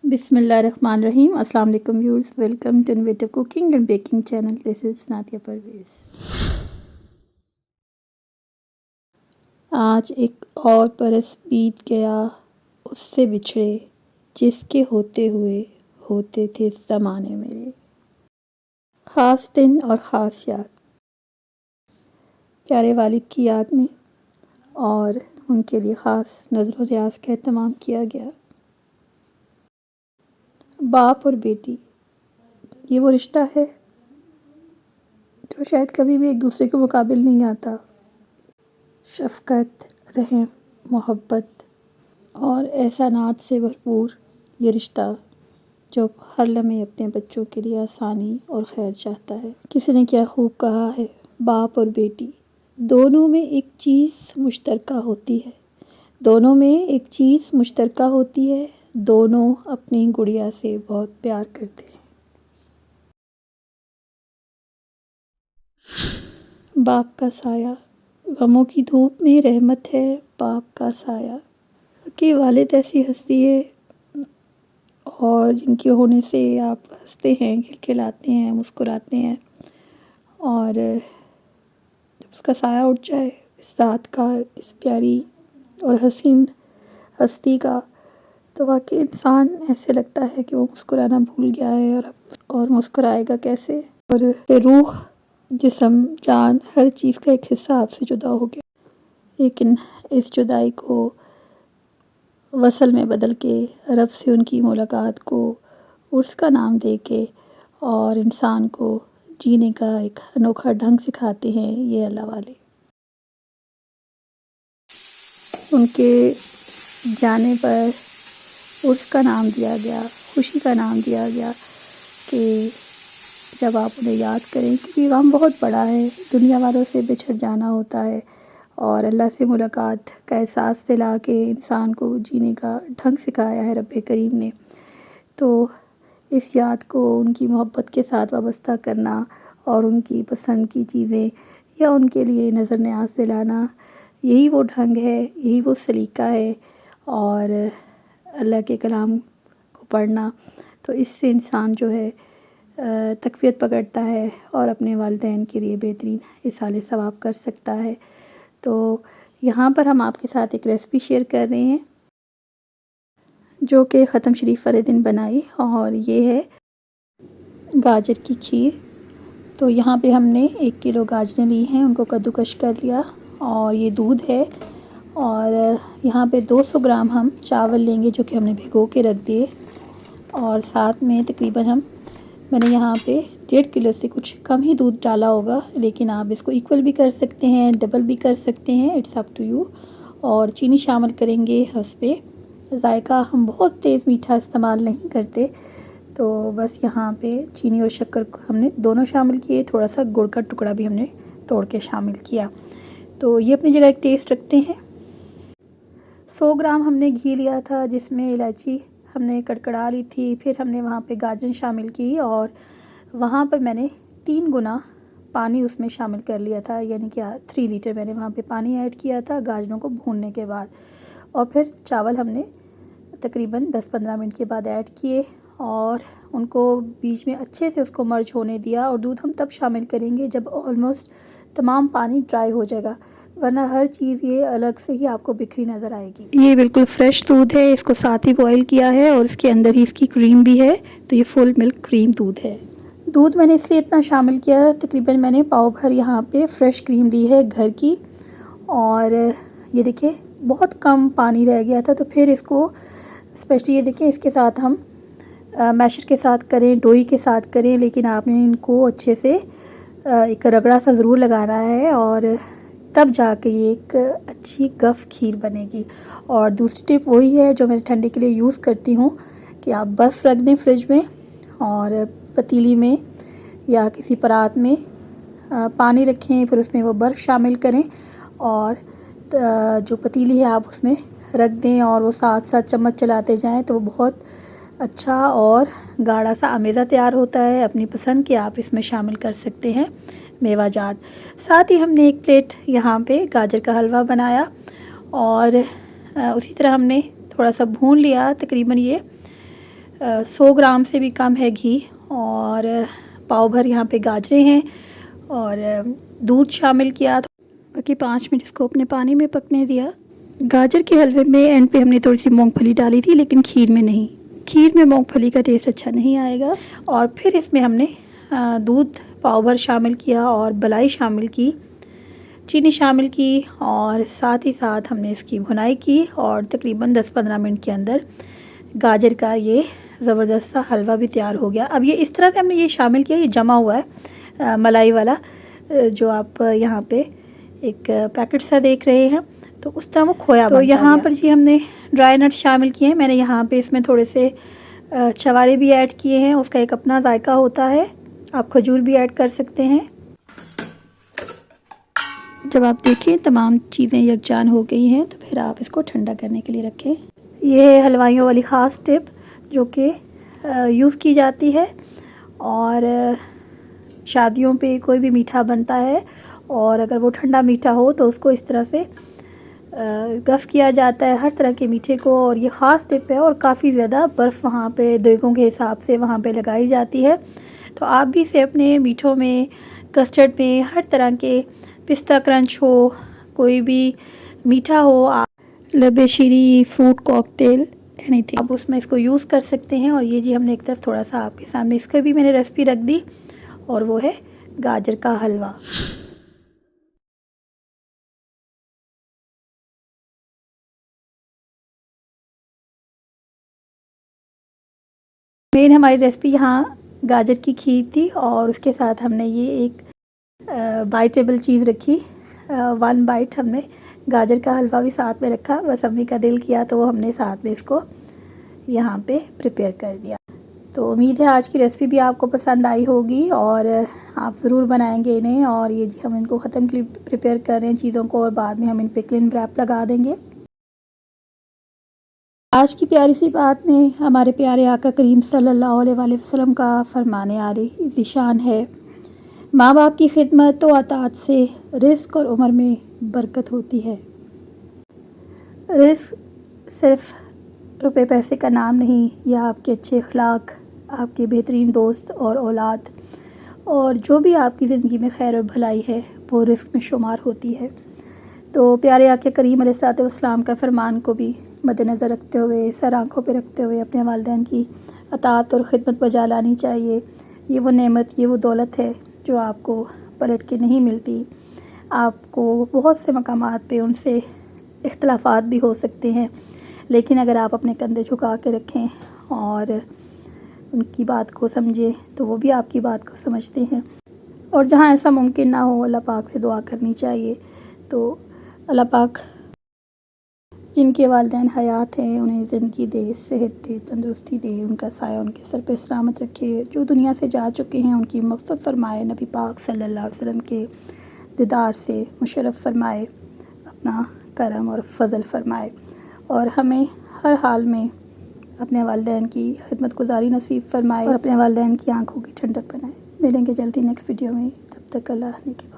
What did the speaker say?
बिस्मिल्लाहिर्रहमानिर्रहीम। अस्सलाम वालेकुम viewers, welcome to innovative cooking and baking channel. This is Nadia Parvez. आज एक और बरस बीत गया, उससे बिछड़े जिसके होते हुए होते थे ज़माने मेरे। ख़ास दिन और ख़ास याद, प्यारे वालिद की याद में और उनके लिए ख़ास नज़र व रियाज़ का एहतमाम किया गया। बाप और बेटी, ये वो रिश्ता है जो शायद कभी भी एक दूसरे के मुकाबिल नहीं आता। शफ़क़त, रहम, मोहब्बत और एहसानात से भरपूर ये रिश्ता जो हर लम्हे अपने बच्चों के लिए आसानी और खैर चाहता है। किसी ने क्या खूब कहा है, बाप और बेटी दोनों में एक चीज़ मुश्तरका होती है, दोनों में एक चीज़ मुश्तरका होती है, दोनों अपनी गुड़िया से बहुत प्यार करते हैं। बाप का साया, गमों की धूप में रहमत है बाप का साया। कि वालिद ऐसी हस्ती है और जिनके होने से आप हंसते हैं, खिलखिलाते हैं, मुस्कुराते हैं, और जब उसका साया उठ जाए इस ज़ात का, इस प्यारी और हसीन हस्ती का, तो वाकई इंसान ऐसे लगता है कि वो मुस्कुराना भूल गया है और मुस्कुराएगा कैसे। और रूह, जिस्म, जान, हर चीज़ का एक हिस्सा आपसे जुदा हो गया, लेकिन इस जुदाई को वसल में बदल के रब से उनकी मुलाकात को उर्स का नाम दे के और इंसान को जीने का एक अनोखा ढंग सिखाते हैं ये अल्लाह वाले। उनके जाने पर उर्स का नाम दिया गया, खुशी का नाम दिया गया कि जब आप उन्हें याद करें, क्योंकि गम बहुत बड़ा है, दुनिया वालों से बिछड़ जाना होता है और अल्लाह से मुलाकात का एहसास दिला के इंसान को जीने का ढंग सिखाया है रब्बे करीम ने। तो इस याद को उनकी मोहब्बत के साथ वाबस्ता करना और उनकी पसंद की चीज़ें या उनके लिए नज़र न्याज़ दिलाना, यही वो ढंग है, यही वो सलीका है। और अल्लाह के कलाम को पढ़ना, तो इससे इंसान जो है तक़वियत पकड़ता है और अपने वालिदैन के लिए बेहतरीन इसाले सवाब कर सकता है। तो यहाँ पर हम आपके साथ एक रेसिपी शेयर कर रहे हैं जो कि ख़त्म शरीफ वाले दिन बनाई, और ये है गाजर की खीर। तो यहाँ पे हमने 1 किलो गाजरें ली हैं, उनको कद्दूकश कर लिया, और ये दूध है, और यहाँ पे 200 ग्राम हम चावल लेंगे जो कि हमने भिगो के रख दिए, और साथ में तकरीबन मैंने यहाँ पे 1.5 किलो से कुछ कम ही दूध डाला होगा, लेकिन आप इसको इक्वल भी कर सकते हैं, डबल भी कर सकते हैं, इट्स अप टू यू। और चीनी शामिल करेंगे हस्बे ज़ायका, हम बहुत तेज़ मीठा इस्तेमाल नहीं करते, तो बस यहाँ पे चीनी और शक्कर को हमने दोनों शामिल किए, थोड़ा सा गुड़ का टुकड़ा भी हमने तोड़ के शामिल किया। तो ये अपनी जगह एक टेस्ट रखते हैं। 100 ग्राम हमने घी लिया था जिसमें इलायची हमने कड़कड़ा ली थी, फिर हमने वहाँ पे गाजर शामिल की, और वहाँ पर मैंने 3 गुना पानी उसमें शामिल कर लिया था, यानी कि 3 लीटर मैंने वहाँ पे पानी ऐड किया था गाजरों को भूनने के बाद। और फिर चावल हमने तकरीबन 10-15 मिनट के बाद ऐड किए और उनको बीच में अच्छे से उसको मर्ज होने दिया। और दूध हम तब शामिल करेंगे जब ऑलमोस्ट तमाम पानी ड्राई हो जाएगा, वरना हर चीज़ ये अलग से ही आपको बिखरी नज़र आएगी। ये बिल्कुल फ्रेश दूध है, इसको साथ ही बॉईल किया है और इसके अंदर ही इसकी क्रीम भी है, तो ये फुल मिल्क क्रीम दूध है। दूध मैंने इसलिए इतना शामिल किया, तकरीबन मैंने पाव भर यहाँ पे फ्रेश क्रीम ली है घर की, और ये देखिए बहुत कम पानी रह गया था। तो फिर इसको स्पेशली ये देखिए, इसके साथ हम मैशर के साथ करें, डोई के साथ करें, लेकिन आपने इनको अच्छे से एक रगड़ा सा ज़रूर लगाना है, और तब जाके ये एक अच्छी गफ़ खीर बनेगी। और दूसरी टिप वही है जो मैं ठंडे के लिए यूज़ करती हूँ कि आप बर्फ़ रख दें फ्रिज में, और पतीली में या किसी परात में पानी रखें, फिर उसमें वो बर्फ़ शामिल करें, और जो पतीली है आप उसमें रख दें, और वो साथ साथ चम्मच चलाते जाएं, तो बहुत अच्छा और गाढ़ा सा अमेज़ा तैयार होता है। अपनी पसंद के आप इसमें शामिल कर सकते हैं मेवाजात। साथ ही हमने एक प्लेट यहाँ पे गाजर का हलवा बनाया, और उसी तरह हमने थोड़ा सा भून लिया, तकरीबन ये 100 ग्राम से भी कम है घी, और पाव भर यहाँ पे गाजरें हैं, और दूध शामिल किया। बाकी 5 मिनट इसको अपने पानी में पकने दिया। गाजर के हलवे में एंड पे हमने थोड़ी सी मूंगफली डाली थी, लेकिन खीर में नहीं। खीर में मूंगफली का टेस्ट अच्छा नहीं आएगा। और फिर इसमें हमने दूध पाव भर शामिल किया, और मलाई शामिल की, चीनी शामिल की, और साथ ही साथ हमने इसकी भुनाई की, और तकरीबन 10-15 मिनट के अंदर गाजर का ये ज़बरदस्त सा हलवा भी तैयार हो गया। अब ये इस तरह से हमने ये शामिल किया, ये जमा हुआ है मलाई वाला, जो आप यहाँ पे एक पैकेट सा देख रहे हैं, तो उस तरह वो खोया। तो यहाँ पर जी हमने ड्राई नट्स शामिल किए हैं। मैंने यहाँ पे इसमें थोड़े से चवारे भी ऐड किए हैं, उसका एक अपना जायका होता है। आप खजूर भी ऐड कर सकते हैं। जब आप देखें तमाम चीज़ें यकजान हो गई हैं, तो फिर आप इसको ठंडा करने के लिए रखें। ये है हलवाइयों वाली ख़ास टिप जो कि यूज़ की जाती है। और शादियों पे कोई भी मीठा बनता है, और अगर वो ठंडा मीठा हो तो उसको इस तरह से गफ़ किया जाता है हर तरह के मीठे को। और ये ख़ास टिप है, और काफ़ी ज़्यादा बर्फ़ वहाँ पे देगों के हिसाब से वहाँ पे लगाई जाती है। तो आप भी इसे अपने मीठों में, कस्टर्ड में, हर तरह के, पिस्ता क्रंच हो, कोई भी मीठा हो, लबे शीरी, फ्रूट कॉकटेल, एनीथिंग, आप उसमें इसको यूज़ कर सकते हैं। और ये जी हमने एक तरफ थोड़ा सा आपके सामने इसका भी मैंने रेसिपी रख दी, और वो है गाजर का हलवा। मेन हमारी रेसिपी यहाँ गाजर की खीर थी, और उसके साथ हमने ये एक बाइटेबल चीज़ रखी। 1 बाइट हमने गाजर का हलवा भी साथ में रखा। बस अम्मी का दिल किया तो हमने साथ में इसको यहाँ पे प्रिपेयर कर दिया। तो उम्मीद है आज की रेसिपी भी आपको पसंद आई होगी, और आप ज़रूर बनाएंगे इन्हें। और ये जी हम इनको ख़त्म के लिए प्रिपेयर कर रहे हैं चीज़ों को, और बाद में हम इन पे क्लिन रैप लगा देंगे। आज की प्यारी सी बात में हमारे प्यारे आका करीम सल्लल्लाहु अलैहि वसल्लम का फरमाने आली ज़िशान है, माँ बाप की खिदमत व अताअत से रिज़्क़ और उम्र में बरकत होती है। रिज़्क़ सिर्फ़ रुपए पैसे का नाम नहीं, यह आपके अच्छे अखलाक, आपके बेहतरीन दोस्त और औलाद, और जो भी आपकी ज़िंदगी में खैर और भलाई है, वो रिज़्क़ में शुमार होती है। तो प्यारे आका करीम अलैहिस्सलाम का फ़रमान को भी मद्देनज़र रखते हुए, सर आँखों पे रखते हुए अपने वालिदैन की अताअत और ख़िदमत बजा लानी चाहिए। ये वो नेमत, ये वो दौलत है जो आपको पलट के नहीं मिलती। आपको बहुत से मकामात पे उनसे इख्तिलाफ़ात भी हो सकते हैं, लेकिन अगर आप अपने कंधे झुका के रखें और उनकी बात को समझें, तो वो भी आपकी बात को समझते हैं। और जहाँ ऐसा मुमकिन ना हो, अल्लाह पाक से दुआ करनी चाहिए। तो अल्लाह पाक जिनके वालिदैन हयात हैं उन्हें ज़िंदगी दे, सेहत दे, तंदुरुस्ती दे, उनका साया उनके सर पे सलामत रखे। जो दुनिया से जा चुके हैं उनकी मग़फ़िरत फ़रमाए, नबी पाक सल्लल्लाहु अलैहि वसल्लम के दीदार से मुशर्रफ़ फ़रमाए, अपना करम और फ़ज़ल फ़रमाए, और हमें हर हाल में अपने वालिदैन की खिदमत गुज़ारी नसीब फ़रमाए, और अपने वालिदैन की आँखों की ठंडक बनाए। मिलेंगे जल्दी नेक्स्ट वीडियो में, तब तक अल्लाह ने के